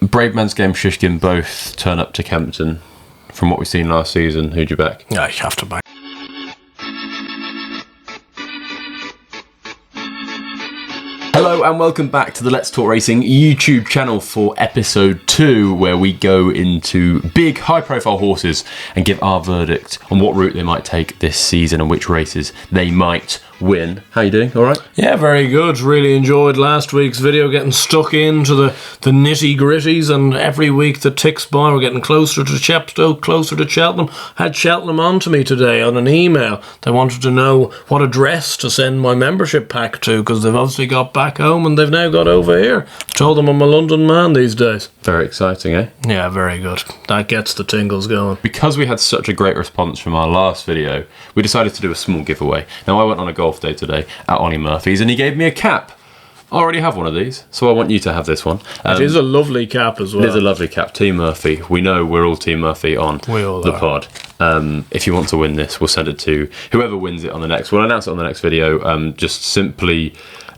Bravemansgame, Shishkin both turn up to Kempton. From what we've seen last season, who'd you back? Yeah, you have to back. Hello and welcome back to the Let's Talk Racing YouTube channel for episode 2, where we go into big high-profile horses and give our verdict on what route they might take this season and which races they might win. How you doing? All right? Yeah, very good. Really enjoyed last week's video, getting stuck into the nitty-gritties, and every week that ticks by we're getting closer to Chepstow, closer to Cheltenham. Had Cheltenham on to me today on an email. They wanted to know what address to send my membership pack to, because they've obviously got back home and they've now got over here. Told them I'm a London man these days. Very exciting, eh? Yeah, very good. That gets the tingles going. Because we had such a great response from our last video, we decided to do a small giveaway. Now, I went on a golf day today at Ollie Murphy's and he gave me a cap. I already have one of these, so I want you to have this one. It is a lovely cap as well. It is a lovely cap. Team Murphy. We know we're all Team Murphy on the pod. If you want to win this, we'll send it to whoever wins it on the next. We'll announce it on the next video. Just simply...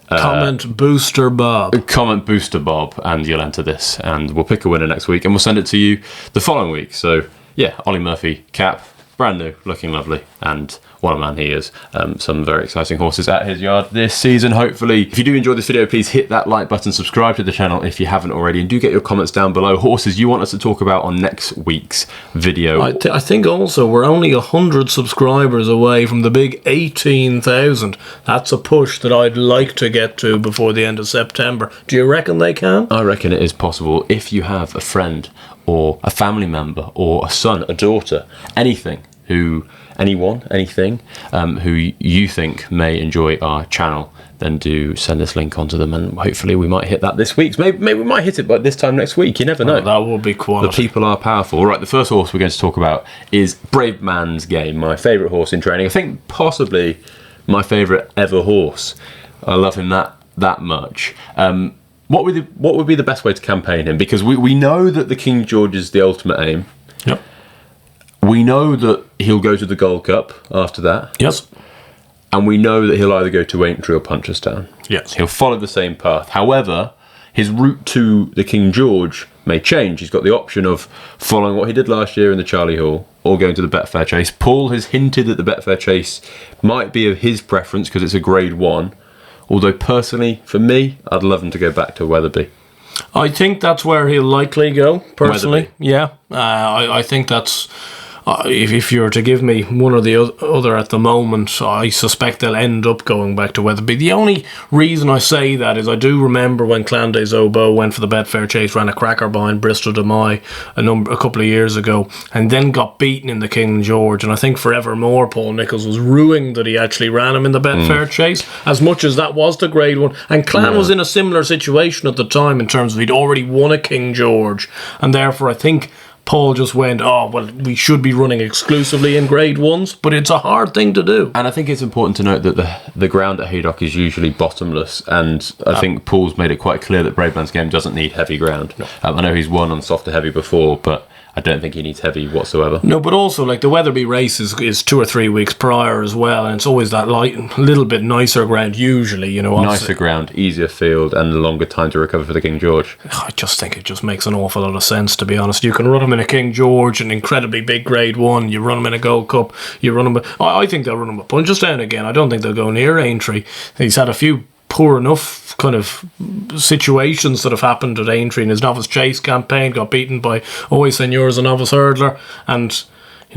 comment Booster Bob. Comment Booster Bob, and you'll enter this, and we'll pick a winner next week, and we'll send it to you the following week. So, yeah, Ollie Murphy cap, brand new, looking lovely, and what a man he is. Some very exciting horses at his yard this season, hopefully. If you do enjoy this video, please hit that like button, subscribe to the channel if you haven't already, and do get your comments down below. Horses you want us to talk about on next week's video. I think also we're only 100 subscribers away from the big 18,000. That's a push that I'd like to get to before the end of September. Do you reckon they can? I reckon it is possible if you have a friend or a family member or a son, a daughter, anything who you think may enjoy our channel, then do send this link onto them, and hopefully we might hit that this week. Maybe we might hit it by this time next week. You never know. That will be quality. The people are powerful. All right, the first horse we're going to talk about is Bravemansgame, my favourite horse in training. I think possibly my favourite ever horse. I love him that much. What would be the best way to campaign him? Because we know that the King George is the ultimate aim. Yep. We know that he'll go to the Gold Cup after that. Yes. And we know that he'll either go to Aintree or Punchestown. Yes. He'll follow the same path. However, his route to the King George may change. He's got the option of following what he did last year in the Charlie Hall or going to the Betfair Chase. Paul has hinted that the Betfair Chase might be of his preference because it's a Grade 1. Although personally, for me, I'd love him to go back to Wetherby. I think that's where he'll likely go, personally. Wetherby. Yeah. I think that's... If you were to give me one or the other at the moment, I suspect they'll end up going back to Wetherby. The only reason I say that is I do remember when Clan des Obeaux went for the Betfair Chase, ran a cracker behind Bristol de Mai a couple of years ago, and then got beaten in the King George. And I think forevermore Paul Nicholls was ruined that he actually ran him in the Betfair Chase, as much as that was the Grade 1. And Clan was in a similar situation at the time in terms of he'd already won a King George, and therefore I think Paul just went, we should be running exclusively in Grade 1s, but it's a hard thing to do. And I think it's important to note that the ground at Haydock is usually bottomless, and I think Paul's made it quite clear that Bravemansgame doesn't need heavy ground. No. I know he's won on softer heavy before, but I don't think he needs heavy whatsoever. No, but also, like, the Wetherby race is 2 or 3 weeks prior as well, and it's always that little bit nicer ground usually, you know. Nicer ground, easier field, and longer time to recover for the King George. I just think it just makes an awful lot of sense, to be honest. You can run him in a King George, an incredibly big Grade 1, you run him in a Gold Cup, you run him... I think they'll run him at Punchestown again. I don't think they'll go near Aintree. He's had a few poor enough kind of situations that have happened at Aintree in his novice chase campaign, got beaten by Always Seigneur as a novice hurdler, and you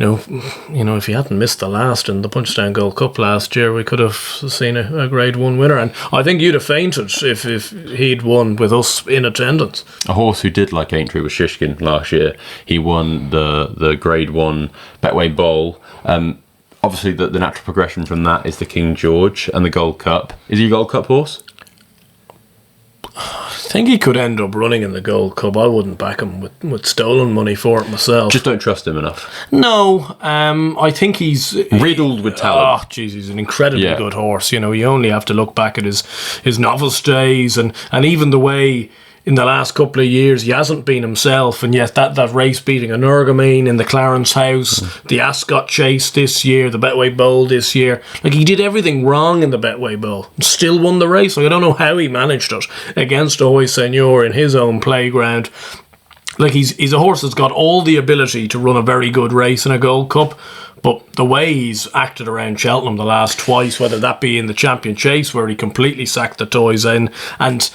know if he hadn't missed the last in the Punchestown Gold Cup last year, we could have seen a Grade 1 winner, and I think you'd have fainted if he'd won with us in attendance. A horse who did like Aintree was Shishkin last year. He won the Grade 1 Betway Bowl. Obviously, the natural progression from that is the King George and the Gold Cup. Is he a Gold Cup horse? I think he could end up running in the Gold Cup. I wouldn't back him with stolen money for it myself. Just don't trust him enough. No, I think he's... riddled with talent. Oh, jeez, he's an incredibly good horse. You know, you only have to look back at his novice days and even the way... in the last couple of years, he hasn't been himself, and yet that race beating Energumene in the Clarence House, the Ascot Chase this year, the Betway Bowl this year, like, he did everything wrong in the Betway Bowl and still won the race. Like, I don't know how he managed it against Always Seigneur in his own playground. Like, he's a horse that's got all the ability to run a very good race in a Gold Cup, but the way he's acted around Cheltenham the last twice, whether that be in the Champion Chase where he completely sacked the toys in, and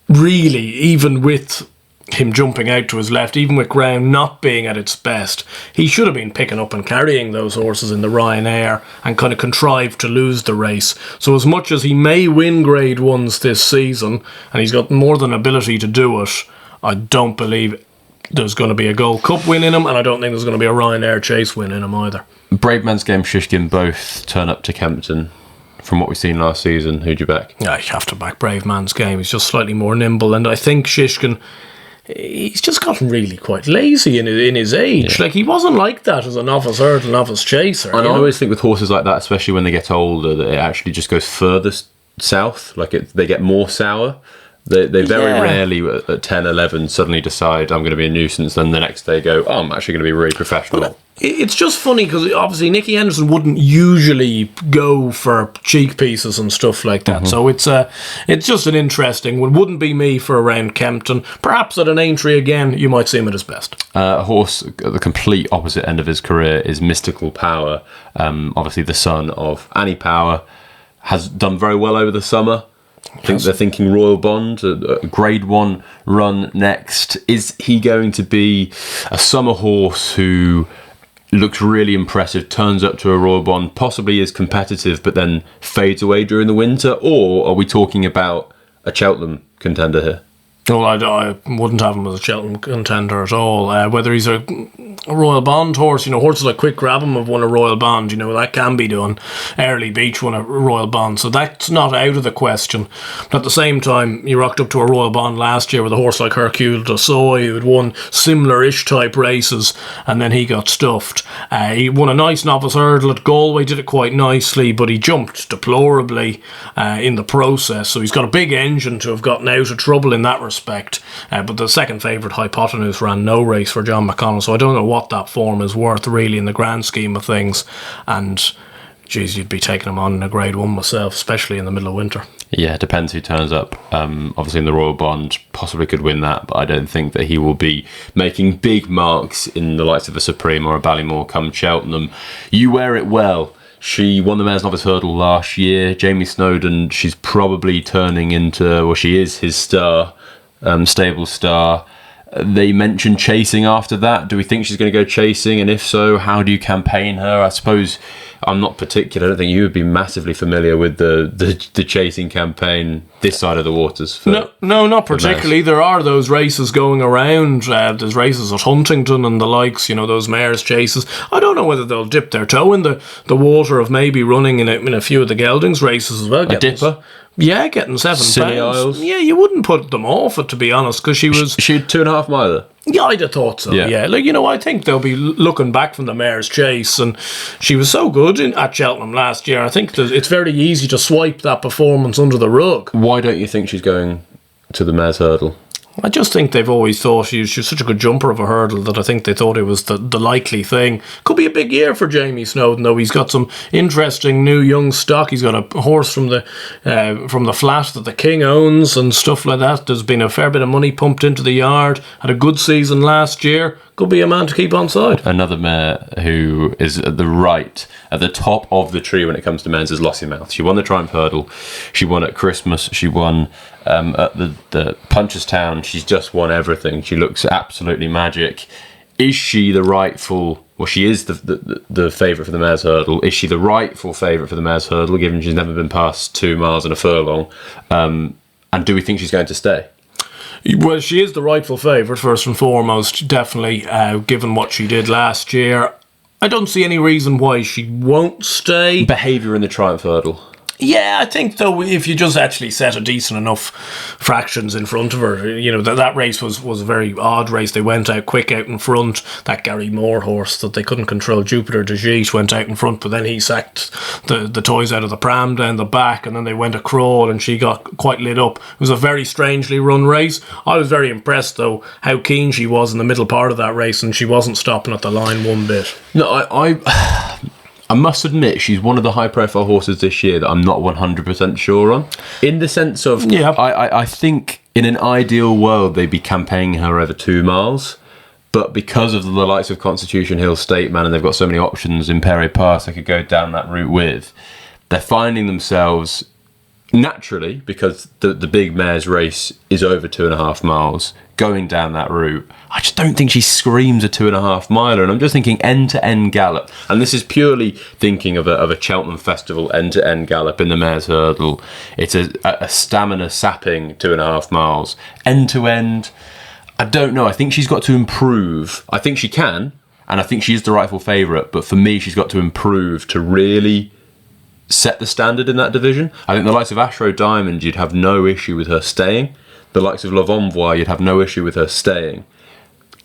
really, even with him jumping out to his left, even with ground not being at its best, he should have been picking up and carrying those horses in the Ryanair and kind of contrived to lose the race. So as much as he may win Grade 1s this season, and he's got more than ability to do it, I don't believe there's going to be a Gold Cup win in him, and I don't think there's going to be a Ryanair Chase win in him either. Bravemansgame, Shishkin both turn up to Kempton. From what we've seen last season, who'd you back? Yeah, you have to back Bravemansgame. He's just slightly more nimble, and I think Shishkin, he's just gotten really quite lazy in his age. Yeah. Like, he wasn't like that as a novice hurdle, novice chaser. And I always think with horses like that, especially when they get older, that it actually just goes further south. Like, they get more sour. They very rarely at 10, 11 suddenly decide I'm going to be a nuisance, then the next day go, oh, I'm actually going to be really professional. But it's just funny because obviously Nicky Henderson wouldn't usually go for cheek pieces and stuff like that. So it's just an interesting one. Wouldn't be me for around Kempton. Perhaps at an Aintree again, you might see him at his best. A horse at the complete opposite end of his career is Mystical Power. Obviously the son of Annie Power, has done very well over the summer. I think they're thinking Royal Bond, a Grade 1 run next. Is he going to be a summer horse who looks really impressive, turns up to a Royal Bond, possibly is competitive, but then fades away during the winter? Or are we talking about a Cheltenham contender here? Well, I wouldn't have him as a Cheltenham contender at all. Whether he's a Royal Bond horse, horses like Quick Grab 'em have won a Royal Bond, that can be done. Early Beach won a Royal Bond, so that's not out of the question. But at the same time, he rocked up to a Royal Bond last year with a horse like Hercule de Soy, who had won similar-ish type races, and then he got stuffed. He won a nice novice hurdle at Galway, did it quite nicely, but he jumped deplorably in the process, so he's got a big engine to have gotten out of trouble in that respect. But the second favourite, Hypotenuse, ran no race for John McConnell, so I don't know what that form is worth really in the grand scheme of things. And geez, you'd be taking him on in a Grade 1 myself, especially in the middle of winter. Yeah, it depends who turns up. Obviously in the Royal Bond, possibly could win that, but I don't think that he will be making big marks in the likes of a Supreme or a Ballymore come Cheltenham. You Wear It Well. She won the Mares Novice Hurdle last year. Jamie Snowden, she's probably turning into, well, she is his star. Stable star. They mentioned chasing after that. Do we think she's going to go chasing? And if so, how do you campaign her? I suppose I'm not particular. I don't think you would be massively familiar with the chasing campaign this side of the waters. No, not particularly. There are those races going around. There's races at Huntington and the likes, those mares chases. I don't know whether they'll dip their toe in the water of maybe running in a few of the geldings races as well. A dipper? Yeah, getting £7. Silly Isles. Yeah, you wouldn't put them off it, to be honest, because she was... She had 2.5 miler. Yeah, I'd have thought so, yeah. Like, I think they'll be looking back from the mare's chase, and she was so good at Cheltenham last year. I think it's very easy to swipe that performance under the rug. Why don't you think she's going to the mare's hurdle? I just think they've always thought she was such a good jumper of a hurdle that I think they thought it was the likely thing. Could be a big year for Jamie Snowden, though. He's got some interesting new young stock. He's got a horse from the flat that the King owns and stuff like that. There's been a fair bit of money pumped into the yard. Had a good season last year. Could be a man to keep on side. Another mare who is at the top of the tree when it comes to men's is Lossiemouth. She won the Triumph Hurdle. She won at Christmas. She won at the Punchestown. She's just won everything. She looks absolutely magic. Is she the rightful... Well, she is the favourite for the mare's hurdle. Is she the rightful favourite for the mare's hurdle, given she's never been past 2 miles and a furlong? And do we think she's going to stay? Well, she is the rightful favourite, first and foremost, definitely, given what she did last year. I don't see any reason why she won't stay. Behaviour in the Triumph Hurdle. Yeah, I think, though, if you just actually set a decent enough fractions in front of her, that race was a very odd race. They went out quick out in front. That Gary Moore horse that they couldn't control, Jupiter de Gite, went out in front, but then he sacked the toys out of the pram down the back, and then they went a crawl, and she got quite lit up. It was a very strangely run race. I was very impressed, though, how keen she was in the middle part of that race, and she wasn't stopping at the line one bit. No, I must admit, she's one of the high-profile horses this year that I'm not 100% sure on. In the sense of, I think in an ideal world, they'd be campaigning her over 2 miles. But because of the likes of Constitution Hill, State Man, and they've got so many options in Perry Pass they could go down that route with, they're finding themselves naturally, because the big mare's race is over 2.5 miles, going down that route. I just don't think she screams a 2.5 miler, and I'm just thinking end-to-end gallop, and this is purely thinking of a Cheltenham Festival end-to-end gallop in the mare's hurdle. It's a stamina sapping 2.5 miles end-to-end. I don't know. I think she's got to improve. I think she can, and I think she is the rightful favourite, but for me she's got to improve to really set the standard in that division. I think the likes of Ashrow Diamond, you'd have no issue with her staying. The likes of L'Envoi, you'd have no issue with her staying.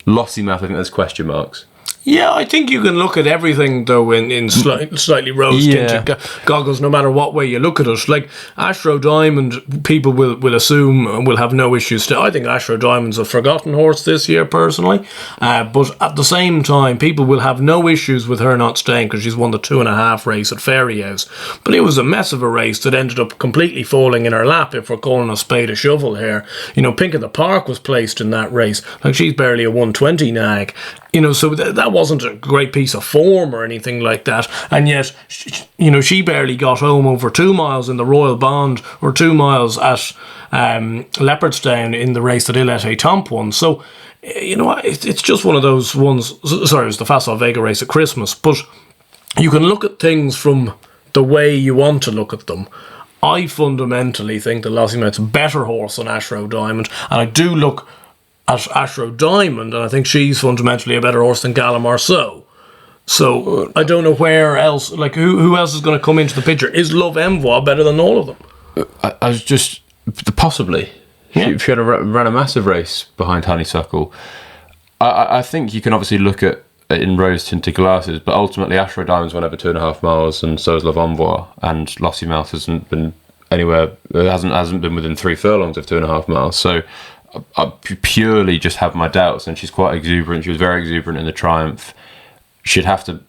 Lossiemouth, I think there's question marks. Yeah, I think you can look at everything, though, in slightly rose-tinted goggles, no matter what way you look at it. Like, Ashrow Diamond, people will assume will have no issues. I think Ashrow Diamond's a forgotten horse this year, personally. But at the same time, people will have no issues with her not staying because she's won the 2.5 race at Fairyhouse. But it was a mess of a race that ended up completely falling in her lap, if we're calling a spade a shovel here. You know, Pink of the Park was placed in that race. Like, she's barely a 120 nag. You know, so that wasn't a great piece of form or anything like that. And yet, she barely got home over 2 miles in the Royal Bond or 2 miles at Leopardstown in the race that Ilete Tomp won. So, it's just one of those ones. Sorry, it was the Facile Vega race at Christmas. But you can look at things from the way you want to look at them. I fundamentally think that Lossiemouth's a better horse than Ashrow Diamond. And I do look at Ashrow Diamond, and I think she's fundamentally a better horse than Gala Marceau. So I don't know where else, like who else is going to come into the picture? Is L'Envoi better than all of them? I was just possibly. Yeah. She had ran a massive race behind Honeysuckle. I think you can obviously look at it in rose tinted glasses, but ultimately Ashrow Diamond's won over 2.5 miles, and so has L'Envoi, and Lossiemouth hasn't been anywhere. Hasn't been within 3 furlongs of 2.5 miles. So I purely just have my doubts, and she's quite exuberant. She was very exuberant in the Triumph. She'd have to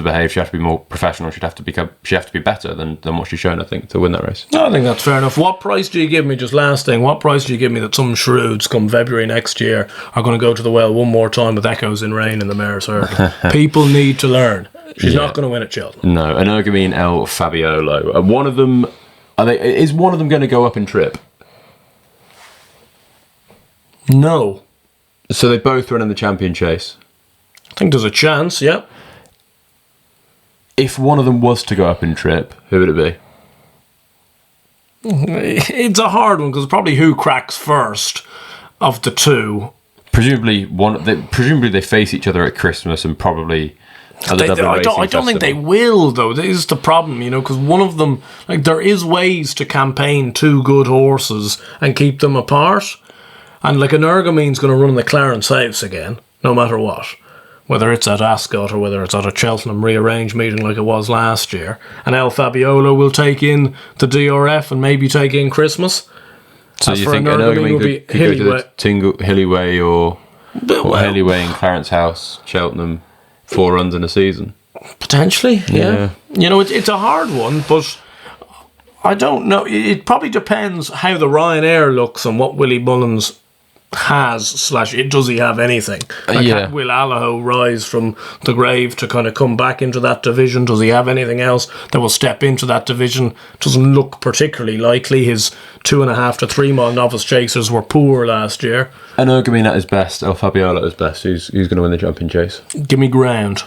behave. She'd have to be more professional. She'd have to be better than what she's shown, I think, to win that race. No, I think that's fair enough. What price do you give me? Just last thing, what price do you give me that some shrewds come February next year are going to go to the well one more time with Echoes in Rain in the mare's hurdle? People need to learn. She's not going to win at Cheltenham. No, Energumene El Fabiolo. One of them. Is one of them going to go up in trip? No. So they both run in the Champion Chase? I think there's a chance, yeah. If one of them was to go up in trip, who would it be? It's a hard one, because probably who cracks first of the two. Presumably they face each other at Christmas, and probably at the Dublin Racing I don't think they will, though. This is the problem, because one of them, like, there is ways to campaign 2 good horses and keep them apart. And like Energumene's going to run in the Clarence House again, no matter what. Whether it's at Ascot or whether it's at a Cheltenham rearranged meeting like it was last year. And El Fabiolo will take in the DRF and maybe take in Christmas. So you think Energumene could go to the Hillyway or Hillyway and Clarence House, Cheltenham, 4 runs in a season? Potentially, yeah. It's a hard one, but I don't know. It probably depends how the Ryanair looks and what Willie Mullins has / does he have anything? Will Allaho rise from the grave to kind of come back into that division? Does he have anything else that will step into that division? Doesn't look particularly likely. His 2.5 to 3 mile novice chasers were poor last year. Energumene at his best, El Fabiolo at his best. Who's going to win the Champion Chase? Give me ground.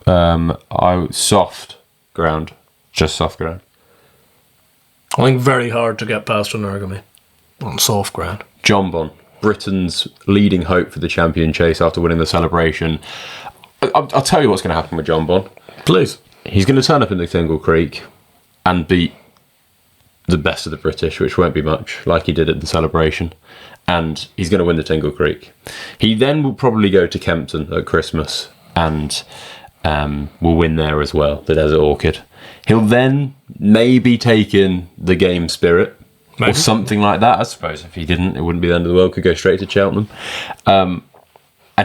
Soft ground. Just soft ground. I think very hard to get past Energumene on soft ground. Jonbon, Britain's leading hope for the Champion Chase after winning the Celebration. I'll tell you what's going to happen with Jonbon. Please. He's going to turn up in the Tingle Creek and beat the best of the British, which won't be much, like he did at the Celebration. And he's going to win the Tingle Creek. He then will probably go to Kempton at Christmas and will win there as well, the Desert Orchid. He'll then maybe take in the Game Spirit. Maybe. Or something like that. I suppose if he didn't, it wouldn't be the end of the world. Could go straight to Cheltenham. And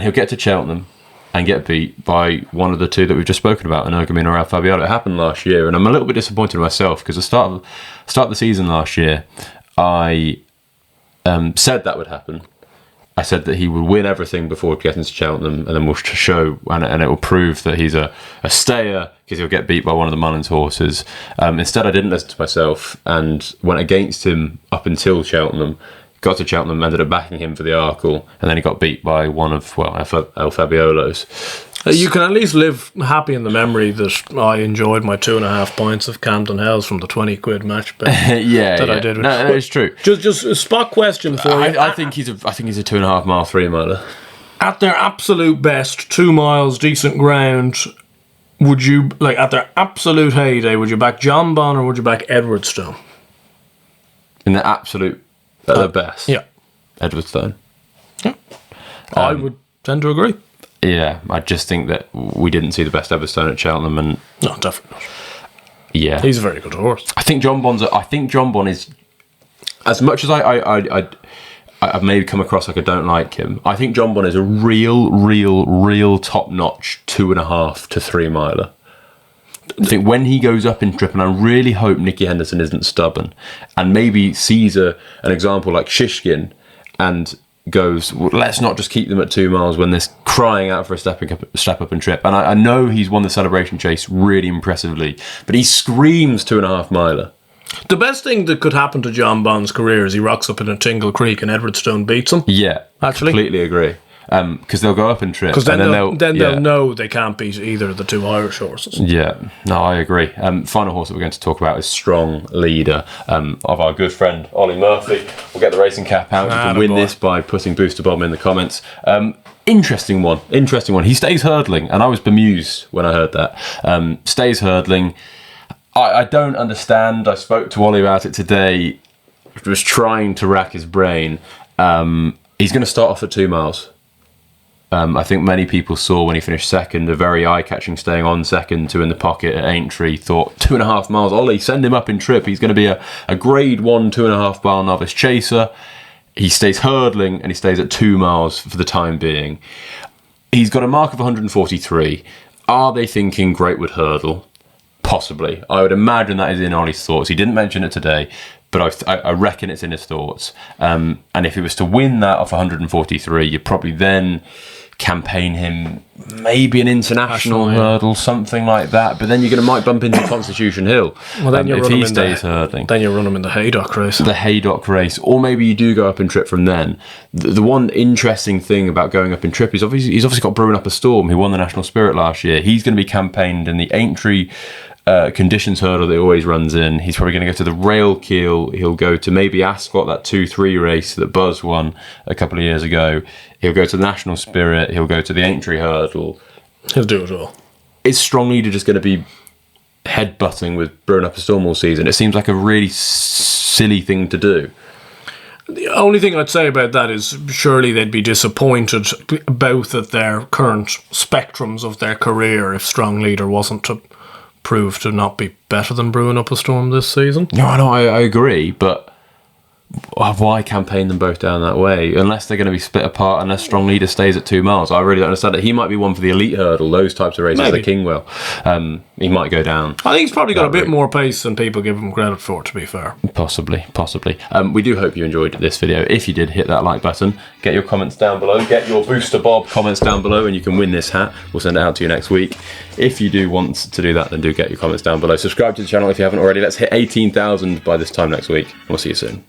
he'll get to Cheltenham and get beat by one of the two that we've just spoken about, Energumene or El Fabiolo. It happened last year, and I'm a little bit disappointed in myself because the start of the season last year, I said that would happen. I said that he would win everything before getting to Cheltenham, and then we'll show, and it will prove that he's a stayer, because he'll get beat by one of the Mullins horses. Instead, I didn't listen to myself and went against him up until Cheltenham. Got to Cheltenham, ended up backing him for the Arkle, and then he got beat by one of, El Fabiolo's. You can at least live happy in the memory that I enjoyed my 2.5 pints of Camden Hells from the 20 quid match bet I did. No, it's true. Just a spot question for you. I think he's a 2.5 mile 3 miler. At their absolute best, 2 miles, decent ground, would you, like, at their absolute heyday, would you back Jonbon or would you back Edwardstone? In the absolute, at their best? Yeah. Edwardstone. Yeah. I would tend to agree. Yeah, I just think that we didn't see the best Edwardstone at Cheltenham, and no, definitely not. Yeah, he's a very good horse. I think Jonbon is, as much as I've maybe come across like I don't like him, I think Jonbon is a real top-notch 2.5 to 3 miler. I think when he goes up in trip, and I really hope Nicky Henderson isn't stubborn, and maybe sees an example like Shishkin, and goes, well, let's not just keep them at 2 miles when they're crying out for a step up and trip. And I know he's won the Celebration Chase really impressively, but he screams 2.5 miler. The best thing that could happen to Jonbon's career is he rocks up in a Tingle Creek and Edwardstone beats him. Yeah, actually, completely agree. Because they'll go up and trip, because then they'll know they can't beat either of the 2 Irish horses. Yeah, no, I agree. Final horse that we're going to talk about is Strong Leader, of our good friend Ollie Murphy. We'll get the racing cap out. You can win this by putting Booster Bob in the comments. Interesting one. He stays hurdling, and I was bemused when I heard that. Stays hurdling. I don't understand. I spoke to Ollie about it today. Was trying to rack his brain. He's going to start off at 2 miles. I think many people saw when he finished second, a very eye-catching staying on second, 2 in the pocket at Aintree, thought 2.5 miles, Ollie, send him up in trip. He's going to be a grade 1, 2.5 mile novice chaser. He stays hurdling and he stays at 2 miles for the time being. He's got a mark of 143. Are they thinking Greatwood Hurdle? Possibly. I would imagine that is in Ollie's thoughts. He didn't mention it today, but I reckon it's in his thoughts. And if he was to win that off 143, you'd probably then campaign him maybe an international hurdle, something like that. But then might bump into Constitution Hill. Well, then if he stays hurdling. Then you run him in the Haydock race. The Haydock race. Or maybe you do go up in trip from then. The one interesting thing about going up in trip is he's obviously got Brewing Up a Storm, who won the National Spirit last year. He's going to be campaigned in the Aintree conditions hurdle that he always runs in. He's probably going to go to the Rail Keel. He'll go to maybe Ascot, that 2-3 race that Buzz won a couple of years ago. He'll go to the National Spirit. He'll go to the Aintree hurdle. He'll do it all. Is Strong Leader just going to be headbutting with Brewing Up a Storm all season? It seems like a really silly thing to do. The only thing I'd say about that is surely they'd be disappointed both at their current spectrums of their career if Strong Leader wasn't to prove to not be better than Brewing Up a Storm this season. No, I agree, but why campaign them both down that way? Unless they're going to be split apart, unless Strong Leader stays at 2 miles. I really don't understand it. He might be one for the elite hurdle, those types of races, the Kingwell. He might go down. I think he's probably got a bit more pace than people give him credit for, to be fair. Possibly. We do hope you enjoyed this video. If you did, hit that like button. Get your comments down below. Get your Booster Bob comments down below, and you can win this hat. We'll send it out to you next week. If you do want to do that, then do get your comments down below. Subscribe to the channel if you haven't already. Let's hit 18,000 by this time next week, and we'll see you soon.